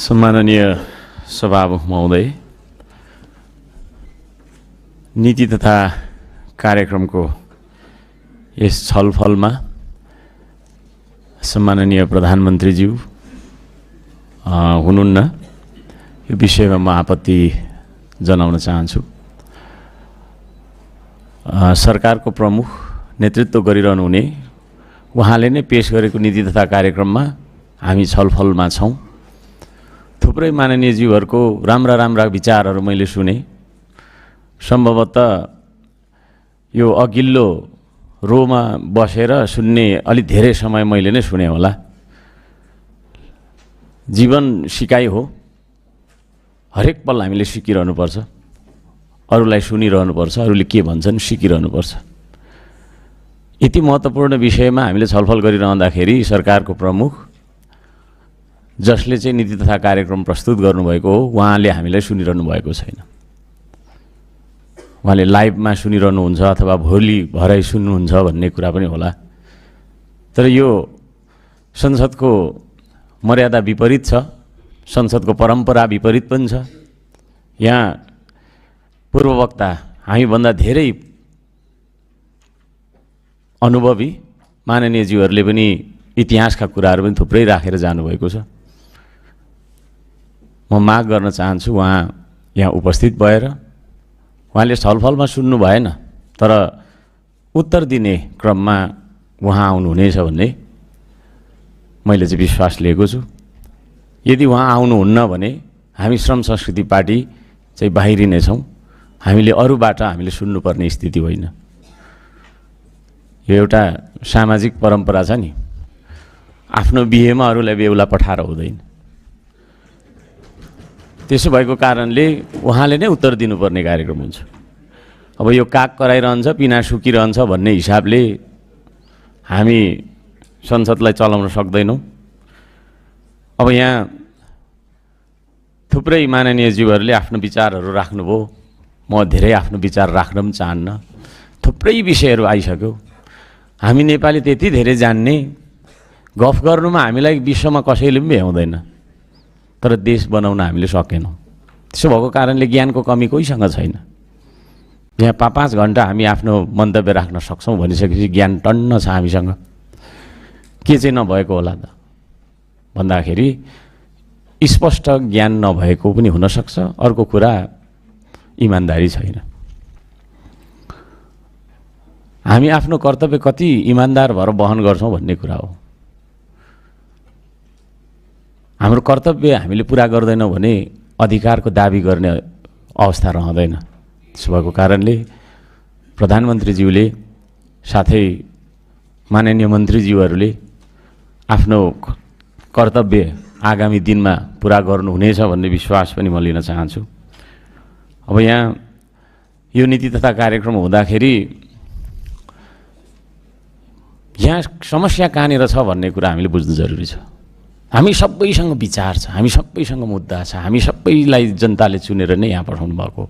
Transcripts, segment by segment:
सम्माननीय सभामुख महोदय, नीति तथा कार्यक्रमको यस छलफलमा सम्माननीय प्रधानमन्त्रीज्यू हुनुहुन्न। यो विषयमा म आपत्ति जनाउन चाहन्छु। सरकारको प्रमुख नेतृत्व गरिरहनु हुने उहाँले नै पेश गरेको नीति तथा कार्यक्रममा हामी छलफलमा छौँ। थुप्रै माननीयज्यूहरूको राम्रा राम्रा विचारहरू मैले सुने। सम्भवतः यो अघिल्लो रोमा बसेर सुन्ने अलि धेरै समय मैले नै सुने होला। जीवन सिकाइ हो, हरेक पल हामीले सिकिरहनुपर्छ, अरूलाई सुनिरहनुपर्छ, अरूले के भन्छन् सिकिरहनुपर्छ। यति महत्त्वपूर्ण विषयमा हामीले छलफल गरिरहँदाखेरि सरकारको प्रमुख जसले चाहिँ नीति तथा कार्यक्रम प्रस्तुत गर्नुभएको हो उहाँले हामीलाई सुनिरहनु भएको छैन। उहाँले लाइभमा सुनिरहनुहुन्छ अथवा भोलि भरै सुन्नुहुन्छ भन्ने कुरा पनि होला। तर यो संसदको मर्यादा विपरीत छ, संसदको परम्परा विपरीत पनि छ। यहाँ पूर्ववक्ता हामीभन्दा धेरै अनुभवी माननीयज्यूहरूले पनि इतिहासका कुराहरू पनि थुप्रै राखेर जानुभएको छ। म माग गर्न चाहन्छु उहाँ यहाँ उपस्थित भएर उहाँले छलफलमा सुन्नु भएन, तर उत्तर दिने क्रममा उहाँ आउनुहुनेछ भन्ने मैले चाहिँ विश्वास लिएको छु। यदि उहाँ आउनुहुन्न भने हामी श्रम संस्कृति पार्टी चाहिँ बाहिरिनेछौँ। हामीले अरूबाट हामीले सुन्नुपर्ने स्थिति होइन। यो एउटा सामाजिक परम्परा छ नि, आफ्नो बिहेमा अरूलाई बेहुला पठाएर हुँदैन। त्यसो भएको कारणले उहाँले नै उत्तर दिनुपर्ने कार्यक्रम हुन्छ। अब यो काग कराइरहन्छ, पिना सुकिरहन्छ भन्ने हिसाबले हामी संसदलाई चलाउन सक्दैनौँ। अब यहाँ थुप्रै माननीयज्यूहरूले आफ्नो विचारहरू राख्नुभयो। म धेरै आफ्नो विचार राख्न पनि चाहन्न। थुप्रै विषयहरू आइसक्यो। हामी नेपाली त्यति धेरै जान्ने, गफ गर्नुमा हामीलाई विश्वमा कसैले पनि भ्याउँदैन, तर देश बनाउन हामीले सकेनौँ। त्यसो भएको कारणले ज्ञानको कमी कोहीसँग छैन। यहाँ 5 घन्टा हामी आफ्नो मन्तव्य राख्न सक्छौँ भनिसकेपछि ज्ञान टन्न छ हामीसँग। के चाहिँ नभएको होला त भन्दाखेरि स्पष्ट ज्ञान नभएको पनि हुनसक्छ। अर्को कुरा इमान्दारी छैन। हामी आफ्नो कर्तव्य कति इमान्दार भएर वहन गर्छौँ भन्ने कुरा हो। हाम्रो कर्तव्य हामीले पुरा गर्दैनौँ भने अधिकारको दाबी गर्ने अवस्था रहँदैन। त्यसो भएको कारणले प्रधानमन्त्रीज्यूले साथै माननीय मन्त्रीज्यूहरूले आफ्नो कर्तव्य आगामी दिनमा पुरा गर्नुहुनेछ भन्ने विश्वास पनि म लिन चाहन्छु। अब यहाँ यो नीति तथा कार्यक्रम हुँदाखेरि यहाँ समस्या कहाँनिर छ भन्ने कुरा हामीले बुझ्नु जरुरी छ। हामी सबैसँग विचार छ, हामी सबैसँग मुद्दा छ, हामी सबैलाई जनताले चुनेर नै यहाँ पठाउनु भएको।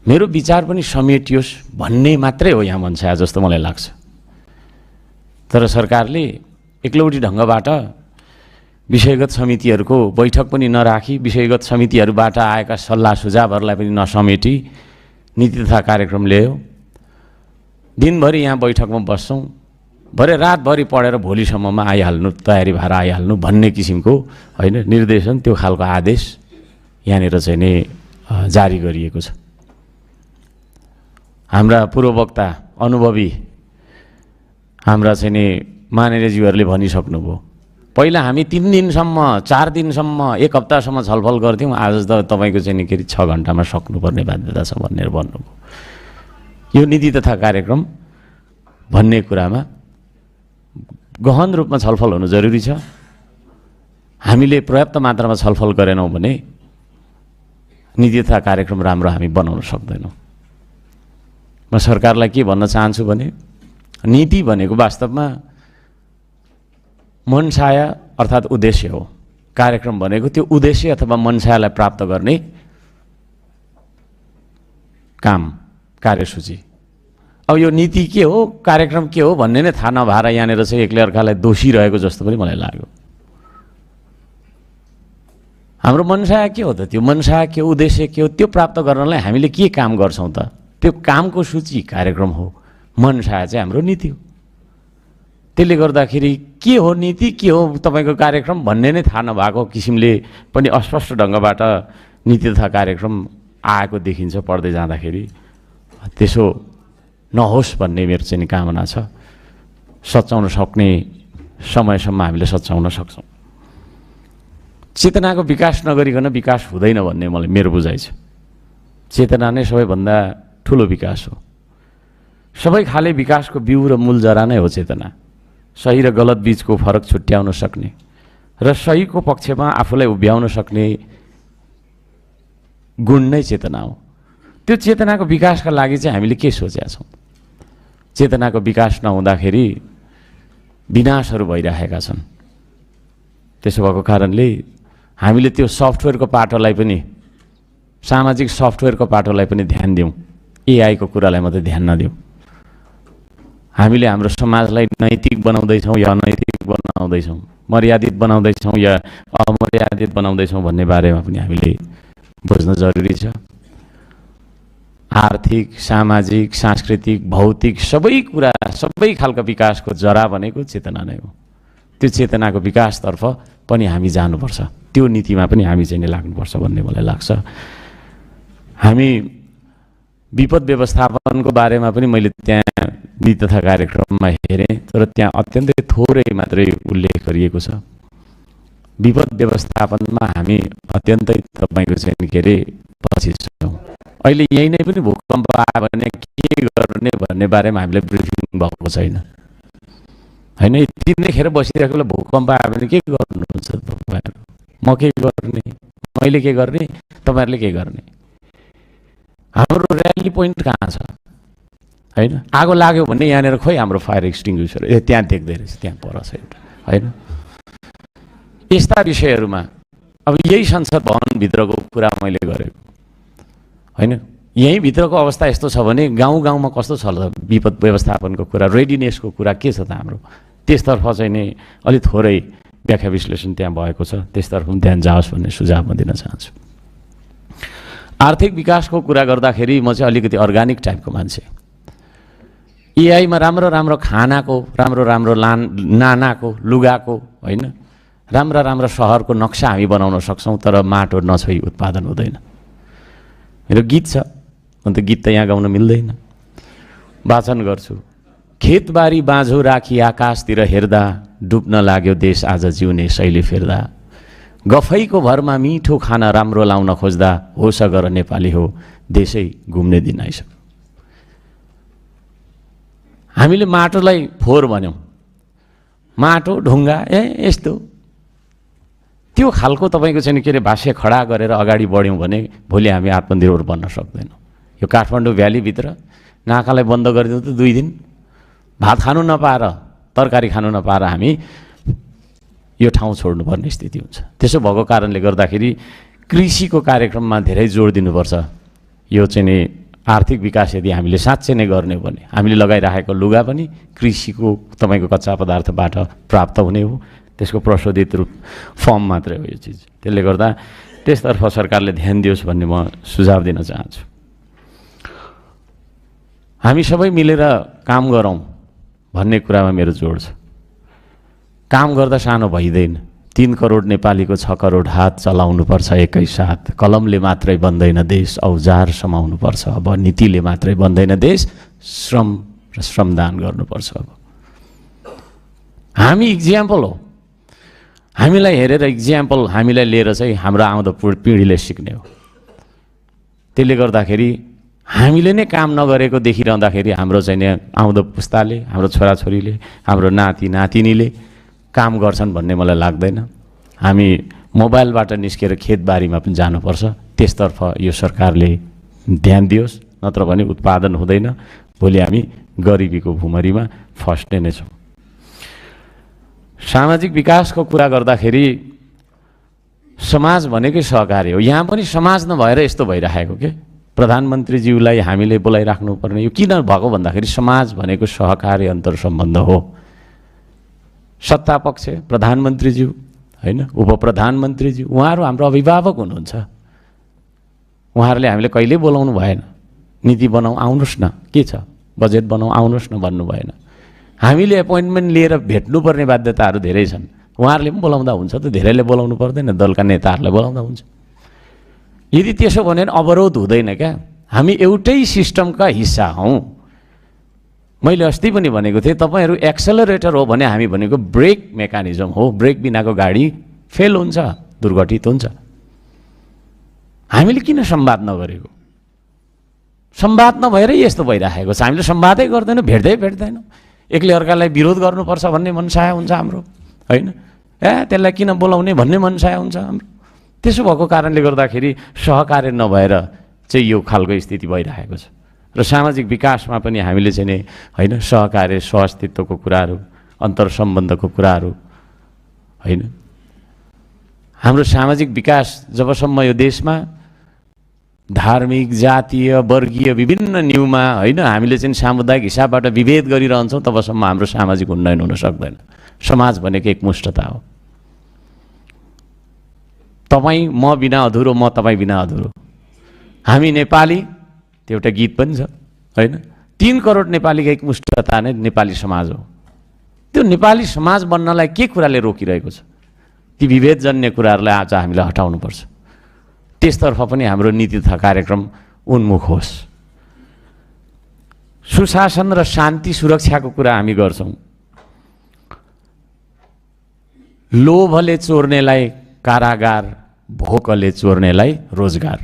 मेरो विचार पनि समेटियोस् भन्ने मात्रै हो यहाँ मनसाय जस्तो मलाई लाग्छ। तर सरकारले एक्लौटी ढङ्गबाट विषयगत समितिहरूको बैठक पनि नराखी, विषयगत समितिहरूबाट आएका सल्लाह सुझावहरूलाई पनि नसमेटी नीति तथा कार्यक्रम ल्यायो। दिनभरि यहाँ बैठकमा बस्छौँ, भरे रातभरि पढेर भोलिसम्ममा आइहाल्नु, तयारी भएर आइहाल्नु भन्ने किसिमको होइन निर्देशन, त्यो खालको आदेश यहाँनिर चाहिँ नै जारी गरिएको छ। हाम्रा पूर्ववक्ता अनुभवी हाम्रा चाहिँ नि माननीयज्यूहरूले भनिसक्नुभयो। पहिला हामी 3 दिनसम्म, 4 दिनसम्म, 1 हप्तासम्म छलफल गर्थ्यौँ। आज त तपाईँको चाहिँ नि के 6 घन्टामा सक्नुपर्ने बाध्यता छ भनेर भन्नुभयो। यो नीति तथा कार्यक्रम भन्ने कुरामा गहन रूपमा छलफल हुनु जरुरी छ। हामीले पर्याप्त मात्रामा छलफल गरेनौँ भने नीति तथा कार्यक्रम राम्रो हामी बनाउन सक्दैनौँ। म सरकारलाई के भन्न चाहन्छु भने नीति भनेको वास्तवमा मनसाय अर्थात् उद्देश्य हो। कार्यक्रम भनेको त्यो उद्देश्य अथवा मनसायलाई प्राप्त गर्ने काम, कार्यसूची। अब यो नीति के हो, कार्यक्रम के हो भन्ने नै थाहा नभएर यहाँनिर चाहिँ एकले अर्कालाई दोषी रहेको जस्तो पनि मलाई लाग्यो। हाम्रो मनसाय के हो त? त्यो मनसाय के, उद्देश्य के हो? त्यो प्राप्त गर्नलाई हामीले के काम गर्छौँ त? त्यो कामको सूची कार्यक्रम हो। मनसाय चाहिँ हाम्रो नीति हो। त्यसले गर्दाखेरि के हो नीति, के हो तपाईँको कार्यक्रम भन्ने नै थाहा नभएको किसिमले पनि अस्पष्ट ढङ्गबाट नीति तथा कार्यक्रम आएको देखिन्छ पढ्दै जाँदाखेरि। त्यसो नहोस् भन्ने मेरो चाहिँ कामना छ। सच्याउन सक्ने समयसम्म हामीले सच्याउन सक्छौँ। चेतनाको विकास नगरिकन विकास हुँदैन भन्ने मलाई मेरो बुझाइ छ। चेतना नै सबैभन्दा ठुलो विकास हो। सबै खाले विकासको बिउ र मूल जरा नै हो चेतना। सही र गलत बीचको फरक छुट्याउन सक्ने र सहीको पक्षमा आफूलाई उभ्याउन सक्ने गुण नै चेतना हो। त्यो चेतनाको विकासका लागि चाहिँ हामीले के सोचेका छौँ? चेतनाको विकास नहुँदाखेरि विनाशहरू भइरहेका छन्। त्यसो भएको कारणले हामीले त्यो सफ्टवेयरको पाटोलाई पनि, सामाजिक सफ्टवेयरको पाटोलाई पनि ध्यान दिउँ, एआईको कुरालाई मात्रै ध्यान नदिउँ। हामीले हाम्रो समाजलाई नैतिक बनाउँदैछौँ या अनैतिक बनाउँदैछौँ, मर्यादित बनाउँदैछौँ या अमर्यादित बनाउँदैछौँ भन्ने बारेमा पनि हामीले बुझ्न जरुरी छ। आर्थिक, सामाजिक, सांस्कृतिक, भौतिक सबै कुरा, सबै खालको विकासको जरा भनेको चेतना नै हो। त्यो चेतनाको विकासतर्फ पनि हामी जानुपर्छ। त्यो नीतिमा पनि हामी चाहिँ लाग्नुपर्छ भन्ने मलाई लाग्छ। हामी विपद व्यवस्थापनको बारेमा पनि मैले त्यहाँ नीति तथा कार्यक्रममा हेरेँ, तर त्यहाँ अत्यन्तै थोरै मात्रै उल्लेख गरिएको छ। विपद व्यवस्थापनमा हामी अत्यन्तै तपाईँको चाहिँ के अरे पछि छौँ। अहिले यहीँ नै पनि भूकम्प आयो भने के गर्ने भन्ने बारेमा हामीलाई ब्रिफिङ भएको छैन, होइन? यति नै खेर बसिरहेको बेला भूकम्प आयो भने के गर्नुहुन्छ तपाईँहरू? म के गर्ने, मैले के गर्ने, तपाईँहरूले के गर्ने? हाम्रो र्याली पोइन्ट कहाँ छ, होइन? आगो लाग्यो भने यहाँनिर खोइ हाम्रो फायर एक्सटिङ्ग्विसर त्यहाँ देख्दै रहेछ, त्यहाँ पर छ एउटा, होइन? यस्ता विषयहरूमा अब यही संसद भवनभित्रको कुरा मैले गरेको, होइन? यहीँ भित्रको अवस्था यस्तो छ भने गाउँ गाउँमा कस्तो छ ल विपद व्यवस्थापनको कुरा, रेडिनेसको कुरा के छ त हाम्रो? त्यसतर्फ चाहिँ नि अलिक थोरै व्याख्या विश्लेषण त्यहाँ भएको छ, त्यसतर्फ पनि ध्यान जाओस् भन्ने सुझाव म दिन चाहन्छु। आर्थिक विकासको कुरा गर्दाखेरि म चाहिँ अलिकति अर्ग्यानिक टाइपको मान्छे। एआईमा राम्रो राम्रो खानाको, राम्रो राम्रो नानाको, लुगाको, होइन, राम्रा राम्रा सहरको नक्सा हामी बनाउन सक्छौँ, तर माटो नछोई उत्पादन हुँदैन। मेरो गीत छ, अन्त गीत त यहाँ गाउन मिल्दैन। वाचन गर्छु। खेतबारी बाँझो राखी आकाशतिर हेर्दा, डुब्न लाग्यो देश आज जिउने शैली फेर्दा। गफैको भरमा मिठो खाना राम्रो लाउन खोज्दा, होस गर नेपाली हो देशै घुम्ने दिन आइसक्यो। हामीले माटोलाई फोहोर भन्यौँ, माटो ढुङ्गा यस्तो, त्यो खालको तपाईँको चाहिँ के अरे भाष्य खडा गरेर अगाडि बढ्यौँ भने भोलि हामी आत्मनिर्भर बन्न सक्दैनौँ। यो काठमाडौँ भ्यालीभित्र नाकालाई बन्द गरिदिउँ त 2 दिन भात खानु नपाएर, तरकारी खानु नपाएर हामी यो ठाउँ छोड्नुपर्ने स्थिति हुन्छ। त्यसो भएको कारणले गर्दाखेरि कृषिको कार्यक्रममा धेरै जोड दिनुपर्छ। यो चाहिँ नि आर्थिक विकास यदि हामीले साँच्चै नै गर्ने हो भने हामीले लगाइरहेको लुगा पनि कृषिको तपाईँको कच्चा पदार्थबाट प्राप्त हुने हो, त्यसको प्रशोधित रूप फर्म मात्रै हो यो चिज। त्यसले गर्दा त्यसतर्फ सरकारले ध्यान दियोस् भन्ने म सुझाव दिन चाहन्छु। हामी सबै मिलेर काम गरौँ भन्ने कुरामा मेरो जोड छ। काम गर्दा सानो भइँदैन। 3 करोड नेपालीको 6 करोड हात चलाउनुपर्छ एकैसाथ। कलमले मात्रै बन्दैन देश, औजार समाउनुपर्छ। अब नीतिले मात्रै बन्दैन देश, श्रम र श्रमदान गर्नुपर्छ। अब हामी इक्जाम्पल हो। हामीलाई हेरेर इक्जाम्पल हामीलाई लिएर चाहिँ हाम्रो आउँदो पिँढीले सिक्ने हो। त्यसले गर्दाखेरि हामीले नै काम नगरेको देखिरहँदाखेरि हाम्रो चाहिँ नि आउँदो पुस्ताले, हाम्रो छोराछोरीले, हाम्रो नाति नातिनीले काम गर्छन् भन्ने मलाई लाग्दैन। हामी मोबाइलबाट निस्केर खेतबारीमा पनि जानुपर्छ। त्यसतर्फ यो सरकारले ध्यान दियोस्, नत्र भने उत्पादन हुँदैन। भोलि हामी गरिबीको भुमरीमा फस्ने नै छौँ। सामाजिक विकासको कुरा गर्दाखेरि समाज भनेकै सहकारी हो। यहाँ पनि समाज नभएर यस्तो भइरहेको के प्रधानमन्त्रीज्यूलाई हामीले बोलाइराख्नुपर्ने यो किन भएको भन्दाखेरि समाज भनेको सहकारी अन्तर सम्बन्ध हो। सत्ता पक्ष प्रधानमन्त्रीज्यू, होइन, उपप्रधानमन्त्रीजी उहाँहरू हाम्रो अभिभावक हुनुहुन्छ। उहाँहरूले हामीले कहिल्यै बोलाउनु भएन, नीति बनाऊ आउनुहोस् न, के छ बजेट बनाऊ आउनुहोस् न भन्नु भएन। हामीले एपोइन्टमेन्ट लिएर भेट्नुपर्ने बाध्यताहरू धेरै छन्। उहाँहरूले पनि बोलाउँदा हुन्छ त, धेरैले बोलाउनु पर्दैन, दलका नेताहरूलाई बोलाउँदा हुन्छ। यदि त्यसो भने अवरोध हुँदैन क्या, हामी एउटै सिस्टमका हिस्सा हौँ। मैले अस्ति पनि भनेको थिएँ, तपाईँहरू एक्सेलरेटर हो भने हामी भनेको ब्रेक मेकानिजम हो। ब्रेक बिनाको गाडी फेल हुन्छ, दुर्घटित हुन्छ। हामीले किन संवाद नगरेको? संवाद नभएरै यस्तो भइराखेको छ। हामीले संवादै गर्दैनौँ, भेट्दैनौँ। एकले अर्कालाई विरोध गर्नुपर्छ भन्ने मनसाय हुन्छ हाम्रो, होइन? त्यसलाई किन बोलाउने भन्ने मनसाय हुन्छ हाम्रो। त्यसो भएको कारणले गर्दाखेरि सहकार्य नभएर चाहिँ यो खालको स्थिति भइरहेको छ। र सामाजिक विकासमा पनि हामीले चाहिँ नि होइन, सहकार्य, सहअस्तित्वको कुराहरू, अन्तर्सम्बन्धको कुराहरू, होइन, हाम्रो सामाजिक विकास जबसम्म यो देशमा धार्मिक, जातीय, वर्गीय विभिन्न न्यूमा, होइन, हामीले चाहिँ सामुदायिक हिसाबबाट विभेद गरिरहन्छौँ, तबसम्म हाम्रो सामाजिक उन्नयन हुन सक्दैन। समाज भनेको एकमुष्टता हो। तपाईँ म बिना अधुरो, म तपाईँ बिना अधुरो। हामी नेपाली, त्यो एउटा गीत पनि छ, होइन? 3 करोड नेपालीको एकमुष्टता नै नेपाली समाज हो। त्यो नेपाली समाज बन्नलाई के कुराले रोकिरहेको छ? ती विभेदजन्य कुराहरूलाई आज हामीले हटाउनुपर्छ। त्यसतर्फ पनि हाम्रो नीति तथा कार्यक्रम उन्मुख होस्। सुशासन र शान्ति सुरक्षाको कुरा हामी गर्छौँ। लोभले चोर्नेलाई कारागार, भोकले चोर्नेलाई रोजगार,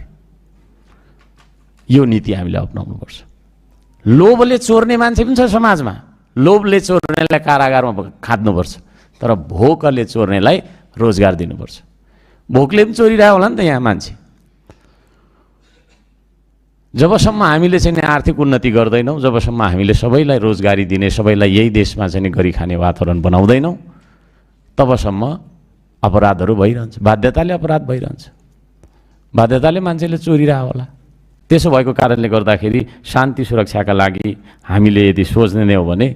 यो नीति हामीले अपनाउनुपर्छ। लोभले चोर्ने मान्छे पनि छ समाजमा, लोभले चोर्नेलाई कारागारमा खाद्नुपर्छ, तर भोकले चोर्नेलाई रोजगार दिनुपर्छ। भोकले पनि चोरिरहेको होला नि त यहाँ मान्छे। जबसम्म हामीले चाहिँ आर्थिक उन्नति गर्दैनौँ, जबसम्म हामीले सबैलाई रोजगारी दिने, सबैलाई यही देशमा चाहिँ गरी खाने वातावरण बनाउँदैनौँ, तबसम्म अपराधहरू भइरहन्छ। बाध्यताले अपराध भइरहन्छ, बाध्यताले मान्छेले चोरिरहेको होला। त्यसो भएको कारणले गर्दाखेरि शान्ति सुरक्षाका लागि हामीले यदि सोच्ने नै हो भने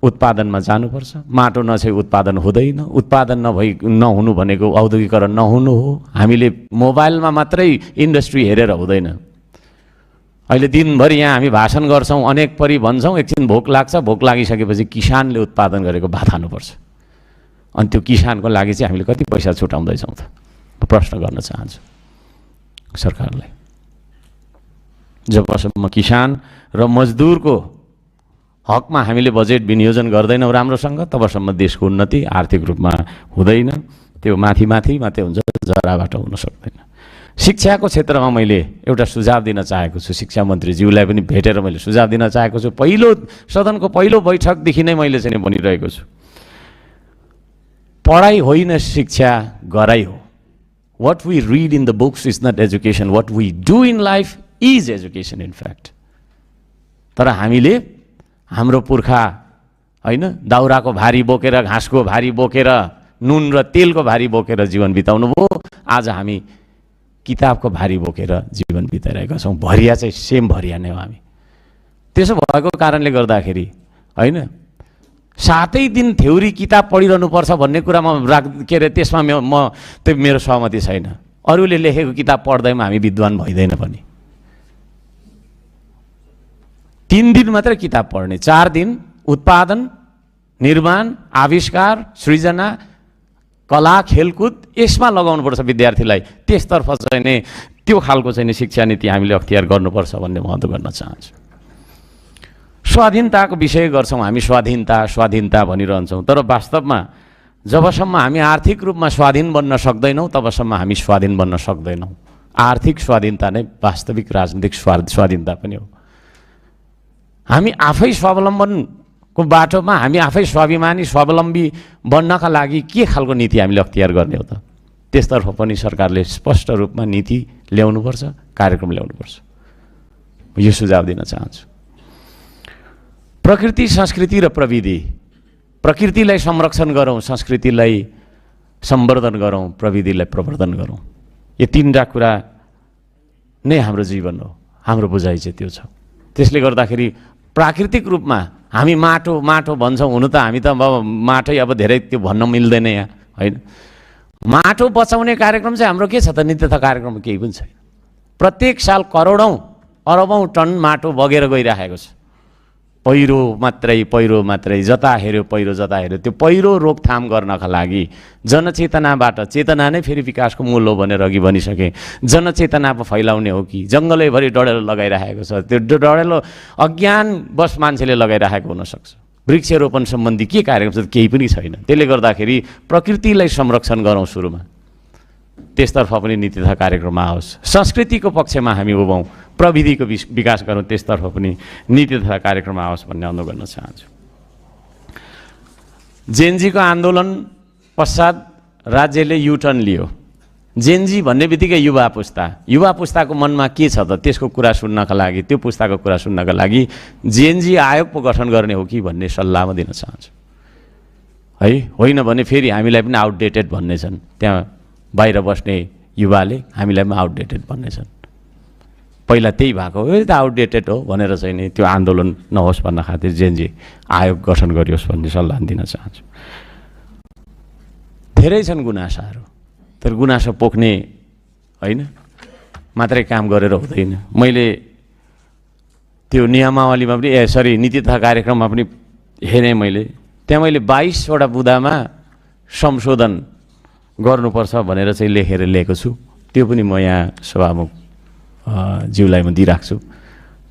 उत्पादनमा जानुपर्छ। माटो नछे उत्पादन हुँदैन। उत्पादन नहुनु भनेको औद्योगिकरण नहुनु हो। हामीले मोबाइलमा मात्रै इन्डस्ट्री हेरेर हुँदैन। अहिले दिनभरि यहाँ हामी भाषण गर्छौँ, अनेक परि भन्छौँ, एकछिन भोक लाग्छ, भोक लागिसकेपछि किसानले उत्पादन गरेको भात खानुपर्छ। अनि त्यो किसानको लागि चाहिँ हामीले कति पैसा छुटाउँदैछौँ त? प्रश्न गर्न चाहन्छु सरकारलाई। जबसम्म किसान र मजदुरको हकमा हामीले बजेट विनियोजन गर्दैनौँ राम्रोसँग, तबसम्म देशको उन्नति आर्थिक रूपमा हुँदैन। त्यो माथि मात्रै हुन्छ, जराबाट हुन सक्दैन। शिक्षाको क्षेत्रमा मैले एउटा सुझाव दिन चाहेको छु। शिक्षा मन्त्रीज्यूलाई पनि भेटेर मैले सुझाव दिन चाहेको छु। सदनको पहिलो बैठकदेखि नै मैले चाहिँ भनिरहेको छु, पढाइ होइन शिक्षा, गराइ हो। What we read in the books is not education. What we do in life is education in fact. तर हामीले हाम्रो पुर्खा, होइन, दाउराको भारी बोकेर, घाँसको भारी बोकेर, नुन र तेलको भारी बोकेर जीवन बिताउनु भयो। आज हामी किताबको भारी बोकेर जीवन बिताइरहेका छौँ। भरिया चाहिँ सेम भरिया नै हो हामी। त्यसो भएको कारणले गर्दाखेरि, होइन, 7 दिन थ्योरी किताब पढिरहनुपर्छ भन्ने कुरामा के अरे त्यसमा त्यो मेरो सहमति छैन। अरूले लेखेको किताब पढ्दैमा हामी विद्वान भइँदैन पनि। 3 दिन मात्रै किताब पढ्ने, 4 दिन उत्पादन, निर्माण, आविष्कार, सृजना, कला, खेलकुद, यसमा लगाउनुपर्छ विद्यार्थीलाई। त्यसतर्फ चाहिँ नि त्यो खालको चाहिँ नि शिक्षा नीति हामीले अख्तियार गर्नुपर्छ भन्ने महत्त्व गर्न चाहन्छु। स्वाधीनताको विषय गर्छौँ हामी, स्वाधीनता भनिरहन्छौँ, तर वास्तवमा जबसम्म हामी आर्थिक रूपमा स्वाधीन बन्न सक्दैनौँ, तबसम्म हामी स्वाधीन बन्न सक्दैनौँ। आर्थिक स्वाधीनता नै वास्तविक राजनीतिक स्वाधीनता पनि हो। हामी आफै स्वावलम्बनको बाटोमा, हामी आफै स्वाभिमानी स्वावलम्बी बन्नका लागि के खालको नीति हामीले अख्तियार गर्ने हो त? त्यसतर्फ पनि सरकारले स्पष्ट रूपमा नीति ल्याउनुपर्छ, कार्यक्रम ल्याउनुपर्छ। यो सुझाव दिन चाहन्छु। प्रकृति, संस्कृति र प्रविधि। प्रकृतिलाई संरक्षण गरौँ, संस्कृतिलाई सम्वर्धन गरौँ, प्रविधिलाई प्रवर्धन गरौँ। यो 3टा कुरा नै हाम्रो जीवन हो। हाम्रो बुझाइ चाहिँ त्यो छ। त्यसले गर्दाखेरि प्राकृतिक रूपमा हामी माटो भन्छौँ, हुनु त हामी त अब माटै अब धेरै त्यो भन्न मिल्दैन यहाँ, होइन। माटो बचाउने कार्यक्रम चाहिँ हाम्रो के छ त? नित्यता कार्यक्रम केही पनि छैन। प्रत्येक साल करोडौँ अरबौँ टन माटो बगेर गइरहेको छ। पहिरो मात्रै, जता हेऱ्यो पहिरो, जता हेऱ्यो त्यो पहिरो रोकथाम गर्नका लागि जनचेतनाबाट, चेतना नै फेरि विकासको मूल हो भनेर अघि भनिसके, जनचेतना फैलाउने हो कि जङ्गलैभरि डढेलो लगाइरहेको छ? त्यो डढेलो अज्ञानवश मान्छेले लगाइरहेको हुनसक्छ। वृक्षरोपण सम्बन्धी के कार्यक्रम छ? केही पनि छैन। त्यसले गर्दाखेरि प्रकृतिलाई संरक्षण गरौँ सुरुमा, त्यसतर्फ पनि नीतिथा कार्यक्रममा आओस्। संस्कृतिको पक्षमा हामी उभौँ, प्रविधिको विकास गरौँ, त्यसतर्फ पनि नीतिथा कार्यक्रममा आओस् भन्ने अनुरोध गर्न चाहन्छु। जेनजीको आन्दोलन पश्चात राज्यले युटर्न लियो। जेनजी भन्ने बित्तिकै युवा पुस्ताको मनमा के छ त? त्यसको कुरा सुन्नका लागि, त्यो पुस्ताको कुरा सुन्नका लागि जेनजी आयोग पो गठन गर्ने हो कि भन्ने सल्लाह म दिन चाहन्छु है। होइन भने फेरि हामीलाई पनि आउटडेटेड भन्ने छन्, त्यहाँ बाहिर बस्ने युवाले हामीलाई पनि आउटडेटेड भन्ने छन्। पहिला त्यही भएको हो, त आउटडेटेड हो भनेर चाहिँ नि त्यो आन्दोलन नहोस् भन्न खातिर जेनजी आयोग गठन गरियोस् भन्ने सल्लाह दिन चाहन्छु। धेरै छन् गुनासाहरू, तर गुनासो पोख्ने होइन मात्रै काम गरेर हुँदैन। मैले त्यो नियमावलीमा पनि नीति तथा कार्यक्रममा पनि हेरेँ मैले, त्यहाँ मैले 22वटा बुँदामा संशोधन गर्नुपर्छ भनेर चाहिँ लेखेर ल्याएको छु। त्यो पनि म यहाँ सभामुख ज्यूलाई म दिइराख्छु छु।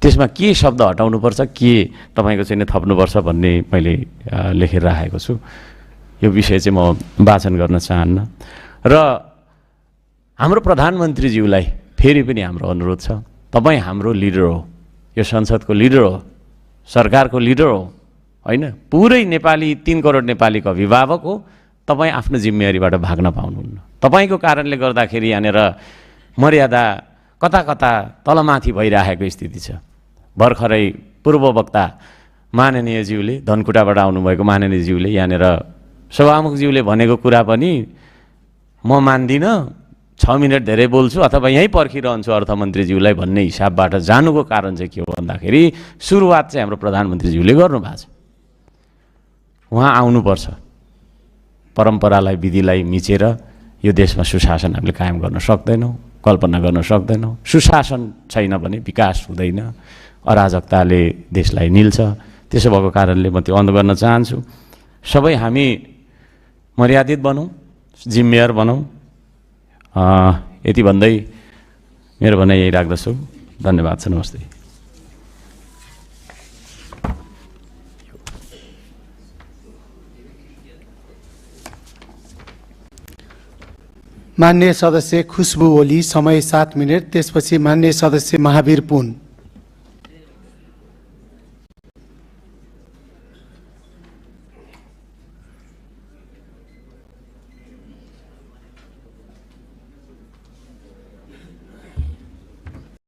त्यसमा के शब्द हटाउनुपर्छ, के तपाईँको चाहिँ थप्नुपर्छ भन्ने मैले लेखेर राखेको छु। यो विषय चाहिँ म वाचन गर्न चाहन्न। र हाम्रो प्रधानमन्त्रीज्यूलाई फेरि पनि हाम्रो अनुरोध छ, तपाईँ हाम्रो लिडर हो, यो संसदको लिडर हो, सरकारको लिडर हो होइन, पुरै नेपाली 3 करोड नेपालीको अभिभावक हो। तपाईँ आफ्नो जिम्मेवारीबाट भाग्न पाउनुहुन्न। तपाईँको कारणले गर्दाखेरि यहाँनिर मर्यादा कता कता तलमाथि भइरहेको स्थिति छ। भर्खरै पूर्व वक्ता माननीयज्यूले, धनकुटाबाट आउनुभएको माननीयज्यूले यहाँनिर सभामुखज्यूले भनेको कुरा पनि म मान्दिनँ, 6 मिनट धेरै बोल्छु अथवा यहीँ पर्खिरहन्छु अर्थमन्त्रीज्यूलाई भन्ने हिसाबबाट जानुको कारण चाहिँ के हो भन्दाखेरि सुरुवात चाहिँ हाम्रो प्रधानमन्त्रीज्यूले गर्नुभएको छ। उहाँ आउनुपर्छ। परम्परालाई, विधिलाई मिचेर यो देशमा सुशासन हामीले कायम गर्न सक्दैनौँ, कल्पना गर्न सक्दैनौँ। सुशासन छैन भने विकास हुँदैन, अराजकताले देशलाई निल्छ। त्यसो भएको कारणले म त्यो अनुरोध गर्न चाहन्छु, सबै हामी मर्यादित बनौँ, जिम्मेवार बनौँ। यति भन्दै मेरो भनाइ यही राख्दछु। धन्यवाद छ। नमस्ते। माननीय सदस्य खुशबु ओली, समय 7 मिनट। त्यसपछि माननीय सदस्य महावीर पुन।